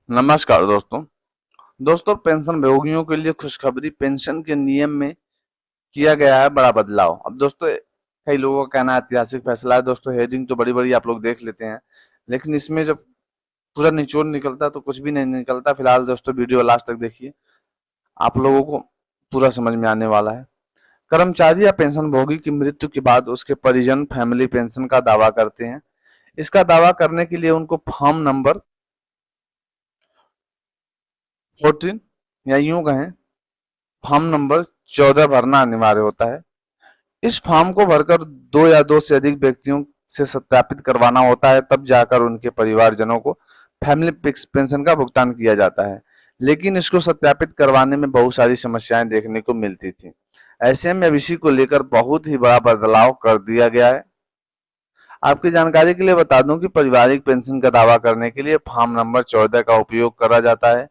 नमस्कार दोस्तों पेंशन भोगियों के लिए खुशखबरी। पेंशन के नियम में किया गया है बड़ा बदलाव। अब दोस्तों कई लोगों का कहना है ऐतिहासिक फैसला है। दोस्तों हेडिंग तो बड़ी बड़ी आप लोग देख लेते हैं, लेकिन इसमें जब पूरा निचोड़ निकलता है तो कुछ भी नहीं निकलता। फिलहाल दोस्तों वीडियो लास्ट तक देखिए, आप लोगों को पूरा समझ में आने वाला है। कर्मचारी या पेंशन भोगी की मृत्यु के बाद उसके परिजन फैमिली पेंशन का दावा करते हैं। इसका दावा करने के लिए उनको फॉर्म नंबर 14 या यूं कहें फॉर्म नंबर 14 भरना अनिवार्य होता है। इस फॉर्म को भरकर दो या दो से अधिक व्यक्तियों से सत्यापित करवाना होता है, तब जाकर उनके परिवारजनों को फैमिली पेंशन का भुगतान किया जाता है। लेकिन इसको सत्यापित करवाने में बहुत सारी समस्याएं देखने को मिलती थी। ऐसे में अब इसी को लेकर बहुत ही बड़ा बदलाव कर दिया गया है। आपकी जानकारी के लिए बता दूं कि पारिवारिक पेंशन का दावा करने के लिए फॉर्म नंबर 14 का उपयोग करा जाता है,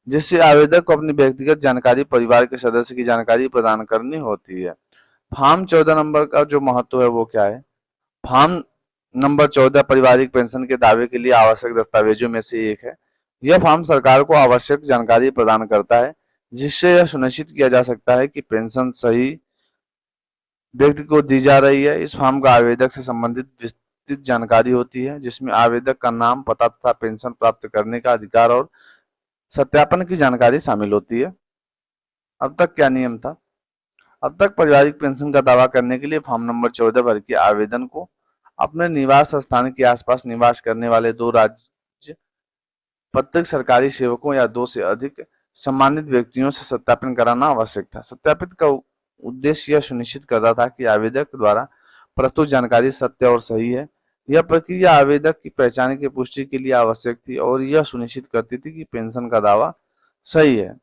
जिससे आवेदक को अपनी व्यक्तिगत जानकारी, परिवार के सदस्य की जानकारी प्रदान करनी होती है। फॉर्म 14 नंबर का जो महत्व है वो क्या है? फॉर्म नंबर 14 पारिवारिक पेंशन के दावे के लिए आवश्यक दस्तावेजों में से एक है। यह फॉर्म सरकार को आवश्यक जानकारी प्रदान करता है, जिससे यह सुनिश्चित किया जा सकता है कि पेंशन सही व्यक्ति को दी जा रही है। इस फॉर्म का आवेदक से संबंधित विस्तृत जानकारी होती है, जिसमें आवेदक का नाम, पता तथा पेंशन प्राप्त करने का अधिकार और सत्यापन की जानकारी शामिल होती है। अब तक क्या नियम था? अब तक पारिवारिक पेंशन का दावा करने के लिए फॉर्म नंबर 14 भर के आवेदन को अपने निवास स्थान के आसपास निवास करने वाले दो राज्य प्रत्येक सरकारी सेवकों या दो से अधिक सम्मानित व्यक्तियों से सत्यापन कराना आवश्यक था। सत्यापित का उद्देश्य यह सुनिश्चित करता था कि आवेदक द्वारा प्रस्तुत जानकारी सत्य और सही है। यह प्रक्रिया आवेदक की पहचान की पुष्टि के लिए आवश्यक थी और यह सुनिश्चित करती थी कि पेंशन का दावा सही है।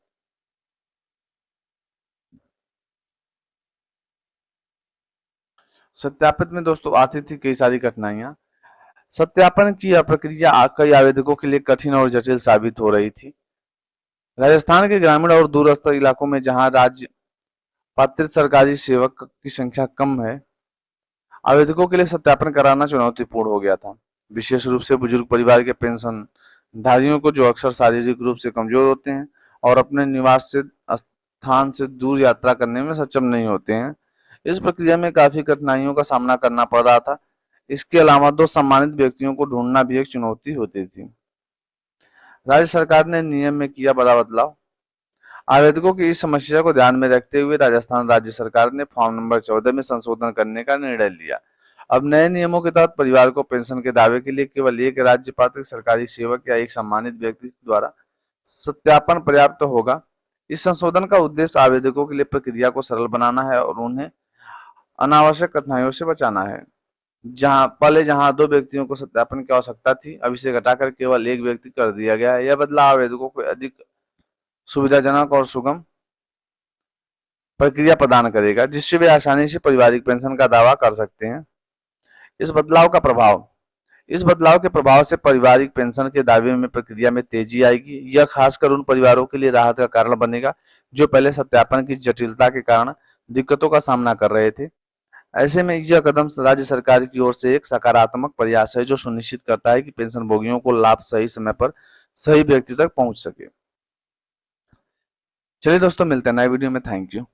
सत्यापित में दोस्तों आती थी कई सारी कठिनाइयां। सत्यापन की यह प्रक्रिया कई आवेदकों के लिए कठिन और जटिल साबित हो रही थी। राजस्थान के ग्रामीण और दूरस्थ इलाकों में जहां राज्य पात्र सरकारी सेवक की संख्या कम है, आवेदकों के लिए सत्यापन कराना चुनौतीपूर्ण हो गया था। विशेष रूप से बुजुर्ग परिवार के पेंशन धारियों को, जो अक्सर शारीरिक रूप से कमजोर होते हैं और अपने निवास से स्थान से दूर यात्रा करने में सक्षम नहीं होते हैं। इस प्रक्रिया में काफी कठिनाइयों का सामना करना पड़ रहा था। इसके अलावा दो सम्मानित व्यक्तियों को ढूंढना भी एक चुनौती होती थी। राज्य सरकार ने नियम में किया बड़ा बदलाव। आवेदकों की इस समस्या को ध्यान में रखते हुए राजस्थान राज्य सरकार ने फॉर्म नंबर 14 में संशोधन करने का निर्णय लिया। अब नए नियमों के तहत परिवार को पेंशन के दावे के लिए केवल एक राज्य पात्र सरकारी सेवक या एक सम्मानित व्यक्ति द्वारा सत्यापन पर्याप्त होगा। इस संशोधन का उद्देश्य आवेदकों के लिए प्रक्रिया को सरल बनाना है और उन्हें अनावश्यक कठिनाइयों से बचाना है। जहां दो व्यक्तियों को सत्यापन की आवश्यकता थी, अब इसे घटाकर केवल एक व्यक्ति कर दिया गया है। यह बदलाव आवेदकों को अधिक सुविधाजनक और सुगम प्रक्रिया प्रदान करेगा, जिससे वे आसानी से पारिवारिक पेंशन का दावा कर सकते हैं। इस बदलाव का प्रभाव इस बदलाव के प्रभाव से पारिवारिक पेंशन के दावे में प्रक्रिया में तेजी आएगी। यह खासकर उन परिवारों के लिए राहत का कारण बनेगा जो पहले सत्यापन की जटिलता के कारण दिक्कतों का सामना कर रहे थे। ऐसे में यह कदम राज्य सरकार की ओर से एक सकारात्मक प्रयास है, जो सुनिश्चित करता है कि पेंशन भोगियों को लाभ सही समय पर सही व्यक्ति तक पहुंच सके। चलिए दोस्तों, मिलते हैं नए वीडियो में। Thank you.